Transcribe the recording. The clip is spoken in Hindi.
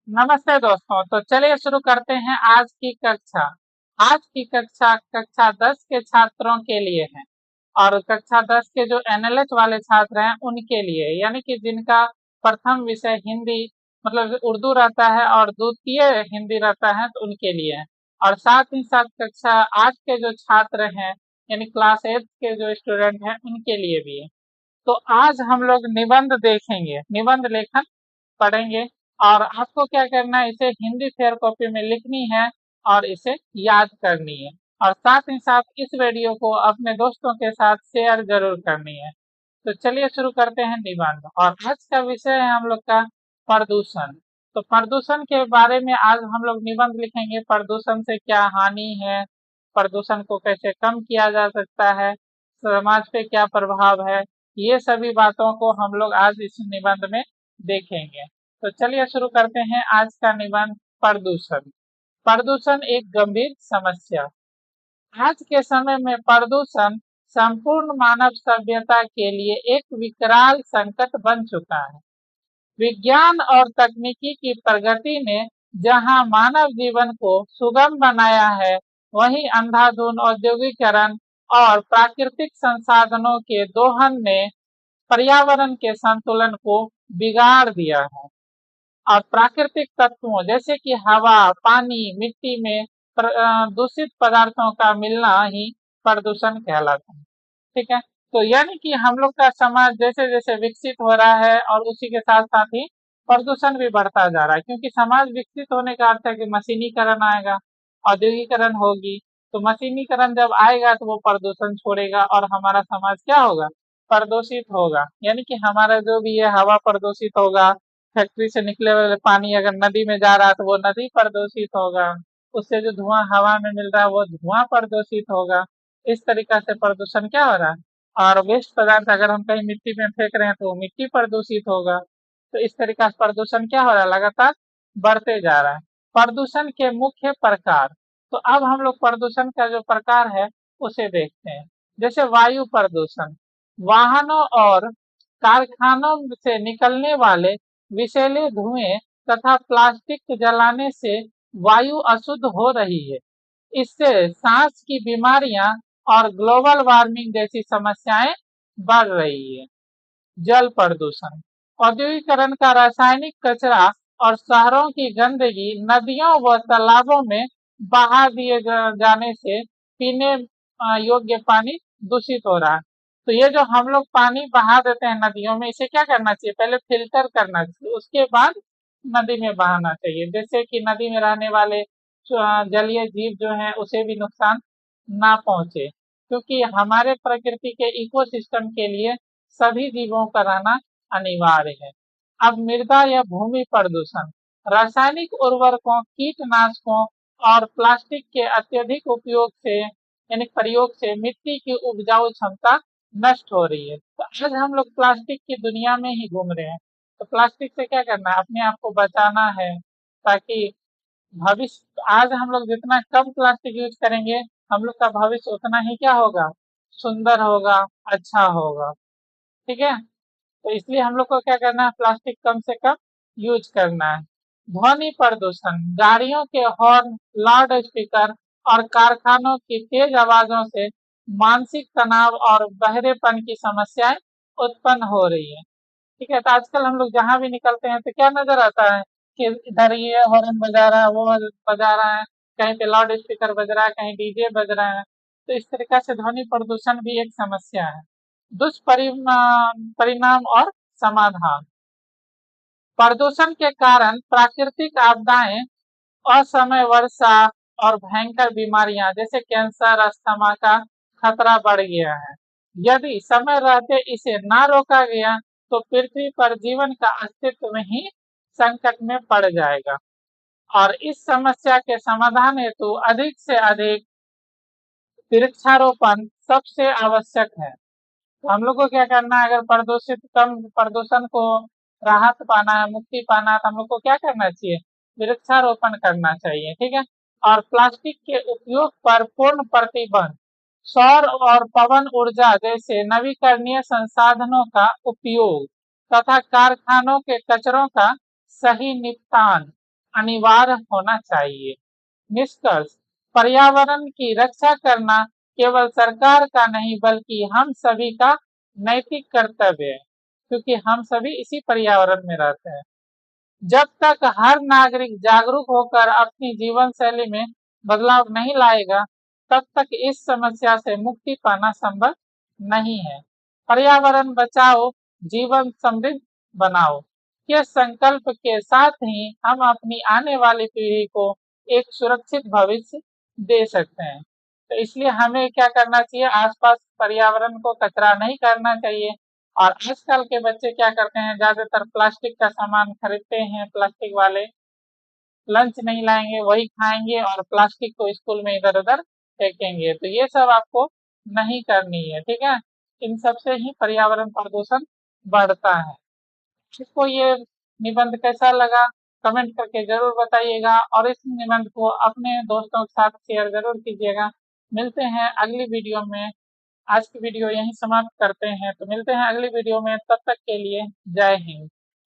नमस्ते दोस्तों। तो चलिए शुरू करते हैं आज की कक्षा। आज की कक्षा कक्षा 10 के छात्रों के लिए है और कक्षा 10 के जो एनएलएच वाले छात्र हैं उनके लिए, यानी कि जिनका प्रथम विषय हिंदी मतलब उर्दू रहता है और द्वितीय हिंदी रहता है तो उनके लिए है। और साथ ही साथ कक्षा 8 के जो छात्र हैं यानी क्लास 8 के जो स्टूडेंट हैं उनके लिए भी है। तो आज हम लोग निबंध देखेंगे, निबंध लेखन पढ़ेंगे। और आपको क्या करना है, इसे हिंदी फेयर कॉपी में लिखनी है और इसे याद करनी है। और साथ ही साथ इस वीडियो को अपने दोस्तों के साथ शेयर जरूर करनी है। तो चलिए शुरू करते हैं निबंध। और आज का विषय है हम लोग का प्रदूषण। तो प्रदूषण के बारे में आज हम लोग निबंध लिखेंगे। प्रदूषण से क्या हानि है, प्रदूषण को कैसे कम किया जा सकता है, समाज पे क्या प्रभाव है, ये सभी बातों को हम लोग आज इस निबंध में देखेंगे। तो चलिए शुरू करते हैं आज का निबंध। प्रदूषण। प्रदूषण एक गंभीर समस्या। आज के समय में प्रदूषण संपूर्ण मानव सभ्यता के लिए एक विकराल संकट बन चुका है। विज्ञान और तकनीकी की प्रगति ने जहां मानव जीवन को सुगम बनाया है, वहीं अंधाधुंध औद्योगिकरण और प्राकृतिक संसाधनों के दोहन ने पर्यावरण के संतुलन को बिगाड़ दिया है। और प्राकृतिक तत्वों जैसे कि हवा, पानी, मिट्टी में दूषित पदार्थों का मिलना ही प्रदूषण कहलाता है। ठीक है। तो यानी कि हम लोग का समाज जैसे जैसे विकसित हो रहा है और उसी के साथ साथ ही प्रदूषण भी बढ़ता जा रहा है, क्योंकि समाज विकसित होने का अर्थ है कि मशीनीकरण आएगा, औद्योगिकरण होगी। तो मशीनीकरण जब आएगा तो वो प्रदूषण छोड़ेगा और हमारा समाज क्या होगा, प्रदूषित होगा। यानी कि हमारा जो भी है हवा प्रदूषित होगा, फैक्ट्री से निकले वाले पानी अगर नदी में जा रहा है तो वो नदी प्रदूषित होगा, उससे जो धुआं हवा में मिल रहा है वो धुआं प्रदूषित होगा। इस तरीका से प्रदूषण क्या हो रहा है। और वेस्ट पदार्थ अगर हम कहीं मिट्टी में फेंक रहे हैं तो मिट्टी प्रदूषित होगा। तो इस तरीका से प्रदूषण क्या हो रहा है, लगातार बढ़ते जा रहा है। प्रदूषण के मुख्य प्रकार। तो अब हम लोग प्रदूषण का जो प्रकार है उसे देखते हैं। जैसे वायु प्रदूषण, वाहनों और कारखानों से निकलने वाले विषैले धुएं तथा प्लास्टिक जलाने से वायु अशुद्ध हो रही है। इससे सांस की बीमारियां और ग्लोबल वार्मिंग जैसी समस्याएं बढ़ रही है। जल प्रदूषण, औद्योगिकरण का रासायनिक कचरा और शहरों की गंदगी नदियों व तालाबों में बहा दिए जाने से पीने योग्य पानी दूषित हो रहा है। तो ये जो हम लोग पानी बहा देते हैं नदियों में, इसे क्या करना चाहिए, पहले फिल्टर करना चाहिए, उसके बाद नदी में बहाना चाहिए, जिससे कि नदी में रहने वाले जलीय जीव जो हैं उसे भी नुकसान ना पहुंचे। क्योंकि हमारे प्रकृति के इकोसिस्टम के लिए सभी जीवों का रहना अनिवार्य है। अब मृदा या भूमि प्रदूषण, रासायनिक उर्वरकों, कीटनाशकों और प्लास्टिक के अत्यधिक उपयोग से यानी प्रयोग से मिट्टी की उपजाऊ क्षमता नष्ट हो रही है। तो आज हम लोग प्लास्टिक की दुनिया में ही घूम रहे हैं। तो प्लास्टिक से क्या करना है, अपने आप को बचाना है, ताकि भविष्य आज हम लोग जितना कम प्लास्टिक यूज करेंगे, हम लोग का भविष्य उतना ही क्या होगा, सुंदर होगा, अच्छा होगा। ठीक है। तो इसलिए हम लोग को क्या करना है, प्लास्टिक कम से कम यूज करना है। ध्वनि प्रदूषण, गाड़ियों के हॉर्न, लाउड स्पीकर और कारखानों की तेज आवाजों से मानसिक तनाव और बहरेपन की समस्याएं उत्पन्न हो रही है। ठीक है। तो आजकल हम लोग जहां भी निकलते हैं तो क्या नजर आता है कि इधर ये हॉर्न बजा रहा है, वो बजा रहा है, कहीं पे लाउड स्पीकर बज रहा है, कहीं डीजे बज रहा है। तो इस तरीका से ध्वनि प्रदूषण भी एक समस्या है। दुष्परिणाम परिणाम और समाधान। प्रदूषण के कारण प्राकृतिक आपदाएं, असमय वर्षा और भयंकर बीमारियां जैसे कैंसर, अस्थमा का खतरा बढ़ गया है। यदि समय रहते इसे ना रोका गया तो पृथ्वी पर जीवन का अस्तित्व में ही संकट में पड़ जाएगा। और इस समस्या के समाधान हेतु अधिक से अधिक वृक्षारोपण सबसे आवश्यक है। तो हम लोग को क्या करना है, अगर कम प्रदूषण को राहत पाना है, मुक्ति पाना है, तो हम लोग को क्या करना चाहिए, वृक्षारोपण करना चाहिए। ठीक है। और प्लास्टिक के उपयोग पर पूर्ण प्रतिबंध, सौर और पवन ऊर्जा जैसे नवीकरणीय संसाधनों का उपयोग तथा कारखानों के कचरों का सही निपटान अनिवार्य होना चाहिए। निष्कर्ष, पर्यावरण की रक्षा करना केवल सरकार का नहीं बल्कि हम सभी का नैतिक कर्तव्य है, क्योंकि हम सभी इसी पर्यावरण में रहते हैं। जब तक हर नागरिक जागरूक होकर अपनी जीवन शैली में बदलाव नहीं लाएगा, तब तक इस समस्या से मुक्ति पाना संभव नहीं है। पर्यावरण बचाओ, जीवन समृद्ध बनाओ के संकल्प के साथ ही हम अपनी आने वाली पीढ़ी को एक सुरक्षित भविष्य दे सकते हैं। तो इसलिए हमें क्या करना चाहिए, आसपास पर्यावरण को कचरा नहीं करना चाहिए। और आजकल के बच्चे क्या करते हैं, ज्यादातर प्लास्टिक का सामान खरीदते हैं, प्लास्टिक वाले लंच नहीं लाएंगे, वही खाएंगे और प्लास्टिक को स्कूल में इधर उधर फेंकेंगे। तो ये सब आपको नहीं करनी है, ठीक है। इन सब से ही पर्यावरण प्रदूषण बढ़ता है। आपको ये निबंध कैसा लगा, कमेंट करके जरूर बताइएगा और इस निबंध को अपने दोस्तों के साथ शेयर जरूर कीजिएगा। मिलते हैं अगली वीडियो में। आज की वीडियो यहीं समाप्त करते हैं, तो मिलते हैं अगली वीडियो में, तब तक के लिए जय हिंद।